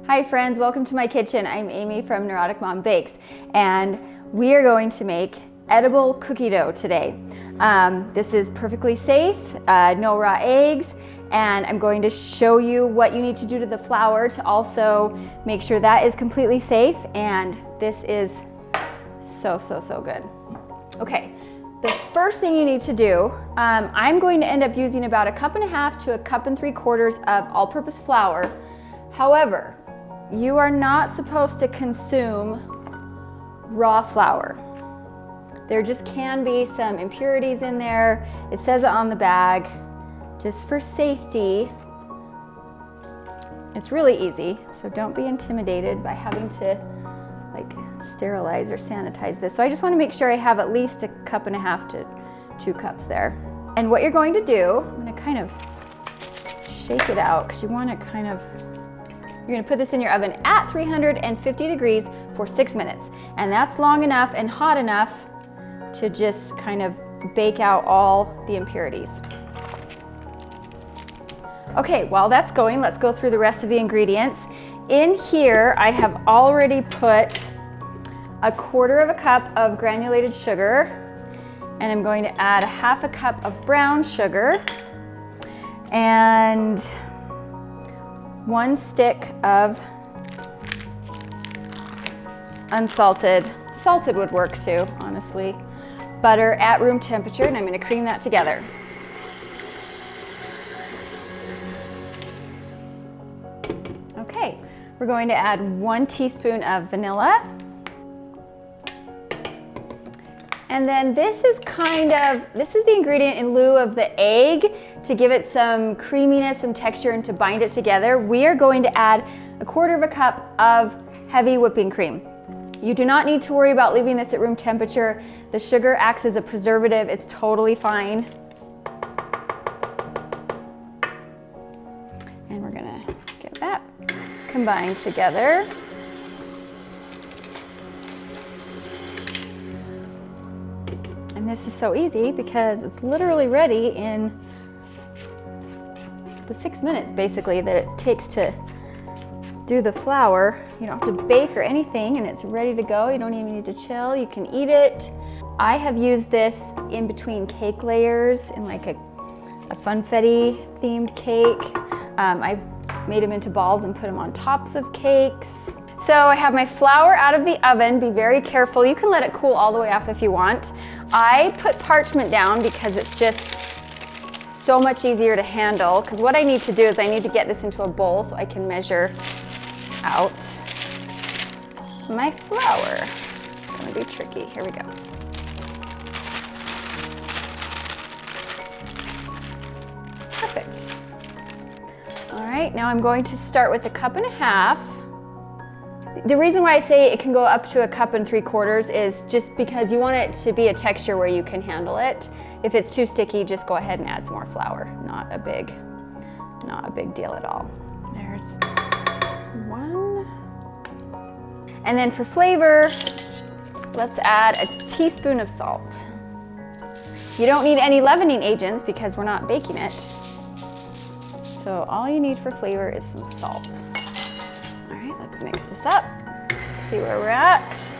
Hi friends, welcome to my kitchen. I'm Amy from Neurotic Mom Bakes, and we are going to make edible cookie dough today. This is perfectly safe, no raw eggs, and I'm going to show you what you need to do to the flour to also make sure that is completely safe, and this is so good. Okay, the first thing you need to do, I'm going to end up using about 1.5 cups to 1 3/4 cups of all-purpose flour. However, you are not supposed to consume raw flour. There just can be some impurities in there. It says it on the bag. Just for safety, it's really easy, so don't be intimidated by having to sterilize or sanitize this. So I just want to make sure I have at least 1.5 cups to 2 cups there. And what you're going to do, I'm going to kind of shake it out because you want to you're going to put this in your oven at 350 degrees for 6 minutes. And that's long enough and hot enough to just kind of bake out all the impurities. Okay, while that's going, let's go through the rest of the ingredients. In here, I have already put 1/4 cup of granulated sugar, and I'm going to add 1/2 cup of brown sugar and 1 stick of unsalted, salted would work too, honestly, butter at room temperature, and I'm going to cream that together. Okay, we're going to add 1 teaspoon of vanilla. And then this is the ingredient in lieu of the egg to give it some creaminess, some texture, and to bind it together. We are going to add 1/4 cup of heavy whipping cream. You do not need to worry about leaving this at room temperature. The sugar acts as a preservative. It's totally fine. And we're gonna get that combined together. And this is so easy because it's literally ready in the 6 minutes basically that it takes to do the flour. You don't have to bake or anything, and it's ready to go. You don't even need to chill. You can eat it. I have used this in between cake layers in like a funfetti themed cake. I've made them into balls and put them on tops of cakes. So I have my flour out of the oven. Be very careful. You can let it cool all the way off if you want. I put parchment down because it's just so much easier to handle, because what I need to do is I need to get this into a bowl so I can measure out my flour. It's gonna be tricky. Here we go. Perfect. All right, now I'm going to start with 1.5 cups. The reason why I say it can go up to 1 3/4 cups is just because you want it to be a texture where you can handle it. If it's too sticky, just go ahead and add some more flour. Not a big deal at all. There's 1. And then for flavor, let's add 1 teaspoon of salt. You don't need any leavening agents because we're not baking it. So all you need for flavor is some salt. Let's mix this up, see where we're at.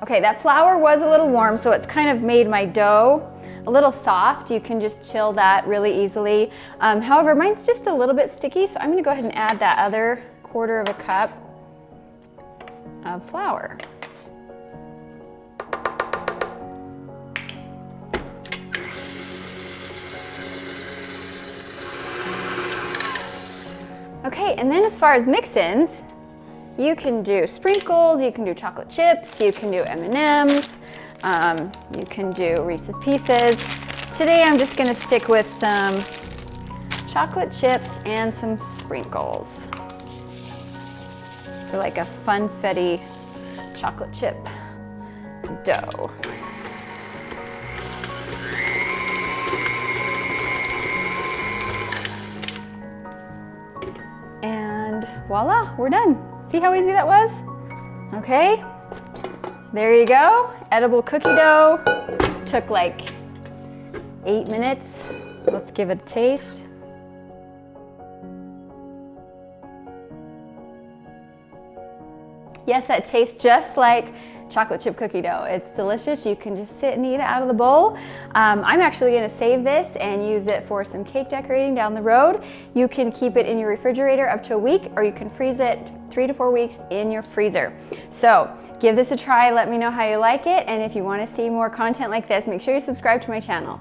Okay, that flour was a little warm, so it's kind of made my dough a little soft. You can just chill that really easily. However, mine's just a little bit sticky, so I'm gonna go ahead and add that other 1/4 cup of flour. Okay, and then as far as mix-ins, you can do sprinkles, you can do chocolate chips, you can do M&Ms, you can do Reese's Pieces. Today I'm just gonna stick with some chocolate chips and some sprinkles for like a funfetti chocolate chip dough. And voila, we're done. See how easy that was? Okay, there you go. Edible cookie dough. Took like 8 minutes. Let's give it a taste. Yes, that tastes just like chocolate chip cookie dough. It's delicious. You can just sit and eat it out of the bowl. I'm actually gonna save this and use it for some cake decorating down the road. You can keep it in your refrigerator up to a week, or you can freeze it 3 to 4 weeks in your freezer. So give this a try, let me know how you like it, and if you wanna see more content like this, make sure you subscribe to my channel.